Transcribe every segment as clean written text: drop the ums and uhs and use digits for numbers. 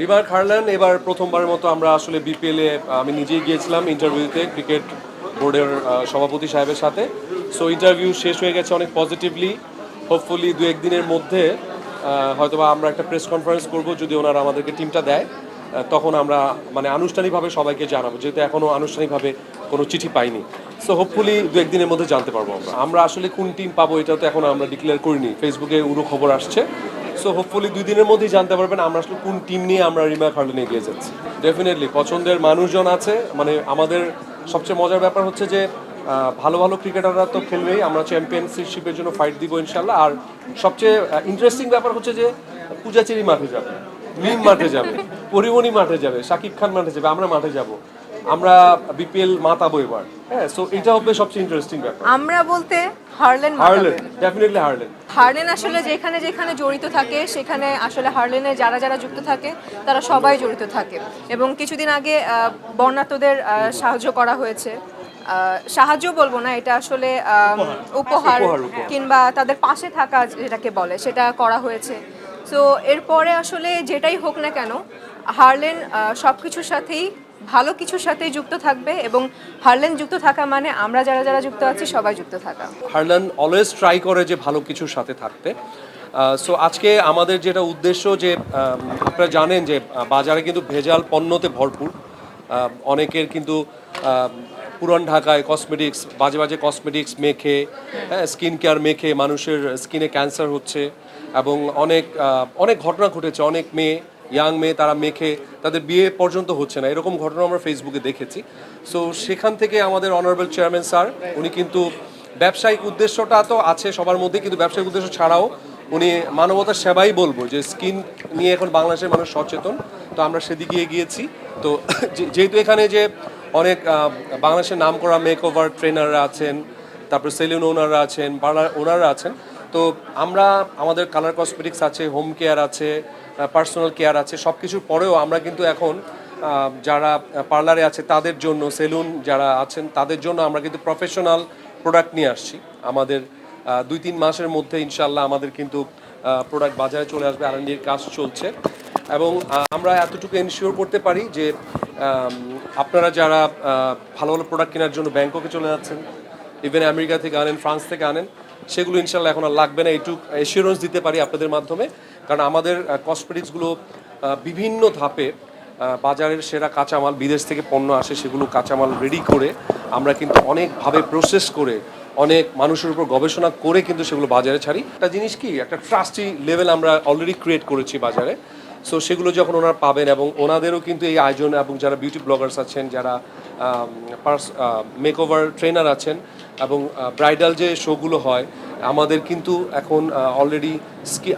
Remark Harland এবার প্রথমবারের মতো আমরা আসলে বিপিএলে আমি নিজেই গিয়েছিলাম ইন্টারভিউতে ক্রিকেট বোর্ডের সভাপতি সাহেবের সাথে। সো ইন্টারভিউ শেষ হয়ে গেছে অনেক পজিটিভলি। হোপফুলি দু একদিনের মধ্যে হয়তোবা আমরা একটা প্রেস কনফারেন্স করব, যদি ওনারা আমাদেরকে টিমটা দেয় তখন আমরা মানে আনুষ্ঠানিকভাবে সবাইকে জানাবো, যেহেতু এখনও আনুষ্ঠানিকভাবে কোনো চিঠি পাইনি। সো হোপফুলি দু একদিনের মধ্যে জানতে পারবো আমরা আসলে কোন টিম পাবো, এটা তো এখন আমরা ডিক্লেয়ার করিনি। ফেসবুকে উড়ো খবর আসছে। সো হোপফুলি 2 দিনের মধ্যেই জানতে পারবেন আমরা আসলে কোন টিম নিয়ে আমরা রিমার্ক হারল্যান্ডে এগিয়ে যাচ্ছি। ডেফিনেটলি পছন্দের মানুষজন আছে। মানে আমাদের সবচেয়ে মজার ব্যাপার হচ্ছে যে ভালো ভালো ক্রিকেটাররা তো খেলবেই, আমরা চ্যাম্পিয়নশিপের জন্য ফাইট দিব ইনশাল্লাহ। আর সবচেয়ে ইন্টারেস্টিং ব্যাপার হচ্ছে যে পূজাচেরি মাঠে যাবে, মিম মাঠে যাবে, পরিমণি মাঠে যাবে, শাকিব খান মাঠে যাবে, আমরা মাঠে যাব, আমরা বিপিএল মাতাবো এবার। হ্যাঁ, সো এটা হবে সবচেয়ে ইন্টারেস্টিং ব্যাপার। আমরা বলতে হারল্যান্ড হারল্যান্ড, ডেফিনেটলি হারল্যান্ড। হারলেন আসলে যেখানে যেখানে জড়িত থাকে সেখানে আসলে হারলেনে যারা যারা যুক্ত থাকে তারা সবাই জড়িত থাকে। এবং কিছুদিন আগে বন্যার্তদের সাহায্য করা হয়েছে। সাহায্য বলবো না, এটা আসলে উপহার কিংবা তাদের পাশে থাকা যেটাকে বলে সেটা করা হয়েছে। সো এরপরে আসলে যেটাই হোক না কেন হারলেন সব কিছুর সাথেই ভালো কিছুর সাথেই যুক্ত থাকবে, এবং হারলেন যুক্ত থাকা মানে আমরা যারা যারা যুক্ত আছি সবাই যুক্ত থাকা। হারল্যান্ড অলওয়েজ ট্রাই করে যে ভালো কিছুর সাথে থাকতে। সো আজকে আমাদের যেটা উদ্দেশ্য যে আপনারা জানেন যে বাজারে কিন্তু ভেজাল পণ্যতে ভরপুর। অনেকের কিন্তু পুরান ঢাকায় কসমেটিক্স, বাজে বাজে কসমেটিক্স মেখে, হ্যাঁ, স্কিন কেয়ার মেখে মানুষের স্কিনে ক্যান্সার হচ্ছে। এবং অনেক অনেক ঘটনা ঘটেছে, অনেক মেয়ে, ইয়াং মেয়ে তারা মেখে তাদের বিয়ে পর্যন্ত হচ্ছে না, এরকম ঘটনা আমরা ফেসবুকে দেখেছি। সো সেখান থেকে আমাদের অনারেবল চেয়ারম্যান স্যার উনি কিন্তু ব্যবসায়িক উদ্দেশ্যটা তো আছে সবার মধ্যে, কিন্তু ব্যবসায়িক উদ্দেশ্য ছাড়াও উনি মানবতার সেবাই বলবো, যে স্কিন নিয়ে এখন বাংলাদেশের মানুষ সচেতন, তো আমরা সেদিকে এগিয়েছি। তো যেহেতু এখানে যে অনেক বাংলাদেশের নাম করা মেকওভার ট্রেনাররা আছেন, তারপর সেলুন ওনাররা আছেন, পার্লার ওনাররা আছেন, তো আমরা আমাদের কালার কসমেটিক্স আছে, হোম কেয়ার আছে, পার্সোনাল কেয়ার আছে, সব কিছুর পরেও আমরা কিন্তু এখন যারা পার্লারে আছে তাদের জন্য, সেলুন যারা আছেন তাদের জন্য আমরা কিন্তু প্রফেশনাল প্রোডাক্ট নিয়ে আসছি। আমাদের 2-3 মাসের মধ্যে ইনশাল্লাহ আমাদের কিন্তু প্রোডাক্ট বাজারে চলে আসবে, আর&ডির কাজ চলছে। এবং আমরা এতটুকু এনশিওর করতে পারি যে আপনারা যারা ভালো ভালো প্রোডাক্ট কেনার জন্য ব্যাংককে চলে যাচ্ছেন, ইভেন আমেরিকা থেকে আনেন, ফ্রান্স থেকে আনেন, সেগুলো ইনশাল্লাহ এখন আর লাগবে না, এইটুকু এসিওরেন্স দিতে পারি আপনাদের মাধ্যমে। কারণ আমাদের কসমেটিক্সগুলো বিভিন্ন ধাপে বাজারের সেরা কাঁচামাল, বিদেশ থেকে পণ্য আসে, সেগুলো কাঁচামাল রেডি করে আমরা কিন্তু অনেকভাবে প্রসেস করে অনেক মানুষের উপর গবেষণা করে কিন্তু সেগুলো বাজারে ছাড়ি। একটা জিনিস কি, একটা ট্রাস্টি লেভেল আমরা অলরেডি ক্রিয়েট করেছি বাজারে। সো সেগুলো যখন ওনারা পাবেন, এবং ওনাদেরও কিন্তু এই আয়োজন, এবং যারা বিউটি ব্লগার্স আছেন, যারা মেকওভার ট্রেনার আছেন, এবং ব্রাইডাল যে শোগুলো হয় আমাদের কিন্তু এখন অলরেডি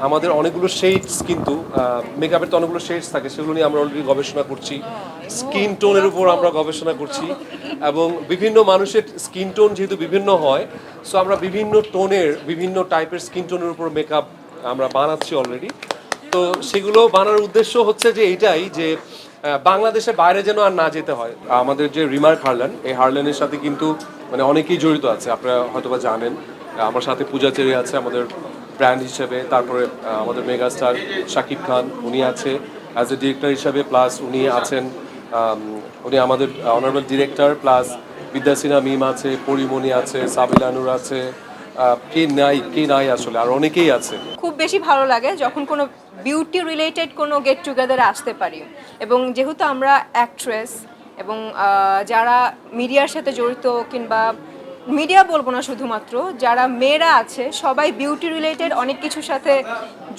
আমাদের অনেকগুলো শেডস, কিন্তু মেকআপের তো অনেকগুলো শেডস থাকে, সেগুলো নিয়ে আমরা অলরেডি গবেষণা করছি। স্কিন টোনের উপর আমরা গবেষণা করছি, এবং বিভিন্ন মানুষের স্কিন টোন যেহেতু বিভিন্ন হয়, সো আমরা বিভিন্ন টোনের, বিভিন্ন টাইপের স্কিন টোনের উপর মেকআপ আমরা বানাচ্ছি অলরেডি। তো সেগুলো বানানোর উদ্দেশ্য হচ্ছে যে এইটাই, যে বাংলাদেশের বাইরে যেন আর না যেতে হয়। আমাদের যে রিমার্ক হারল্যান্ড, এই হারল্যান্ডের সাথে কিন্তু মানে অনেকেই জড়িত আছে, আপনারা হয়তোবা জানেন। আমার সাথে পূজাচেরি আছে আমাদের ব্র্যান্ড হিসেবে, তারপরে আমাদের মেগাস্টার শাকিব খান উনি আছে অ্যাজ এ ডিরেক্টর হিসাবে, প্লাস উনি আছেন উনি আমাদের অনারেবল ডিরেক্টর, প্লাস বিদ্যাসিনা মিম আছে, পরিমণি আছে, সাবিলানুর আছে, কে নাই আসলে আর অনেকেই আছে। খুব বেশি ভালো লাগে যখন কোনো বিউটি রিলেটেড কোনো গেট টুগেদারে আসতে পারি। এবং যেহেতু আমরা অ্যাক্ট্রেস এবং যারা মিডিয়ার সাথে জড়িত, কিংবা মিডিয়া বলবো না, শুধুমাত্র যারা মেয়েরা আছে সবাই বিউটি রিলেটেড অনেক কিছুর সাথে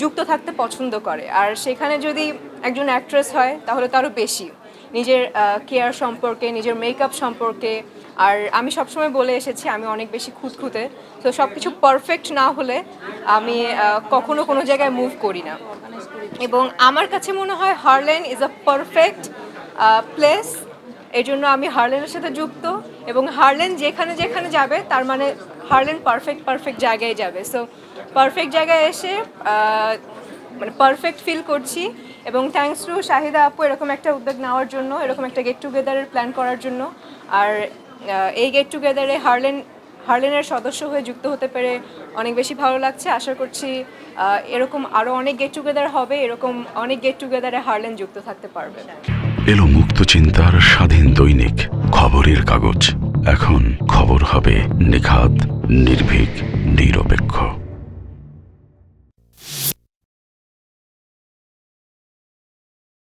যুক্ত থাকতে পছন্দ করে। আর সেখানে যদি একজন অ্যাক্ট্রেস হয় তাহলে তো আরও বেশি, নিজের কেয়ার সম্পর্কে, নিজের মেকআপ সম্পর্কে। আর আমি সবসময় বলে এসেছি আমি অনেক বেশি খুঁতখুঁতে, তো সব কিছু পারফেক্ট না হলে আমি কখনো কোনো জায়গায় মুভ করি না। এবং আমার কাছে মনে হয় হারলেন ইজ আ পারফেক্ট প্লেস, এই জন্য আমি হারলেনের সাথে যুক্ত। এবং হারলেন যেখানে যেখানে যাবে তার মানে হারলেন পারফেক্ট জায়গায় যাবে। সো পারফেক্ট জায়গায় এসে মানে পারফেক্ট ফিল করছি। এবং থ্যাঙ্কস টু শাহিদা আপু এরকম একটা উদ্যোগ নেওয়ার জন্য, এরকম একটা গেট টুগেদারের প্ল্যান করার জন্য। আর এই গেট টুগেদারে হারলেনের সদস্য হয়ে যুক্ত হতে পেরে অনেক বেশি ভালো লাগছে। আশা করছি এরকম আরও অনেক গেট টুগেদার হবে, এরকম অনেক গেট টুগেদারে হারলেন যুক্ত থাকতে পারবে। এলো মুক্ত চিন্তার স্বাধীন দৈনিক খবরের কাগজ। এখন খবর হবে নিখাত, নির্ভীক, নিরপেক্ষ।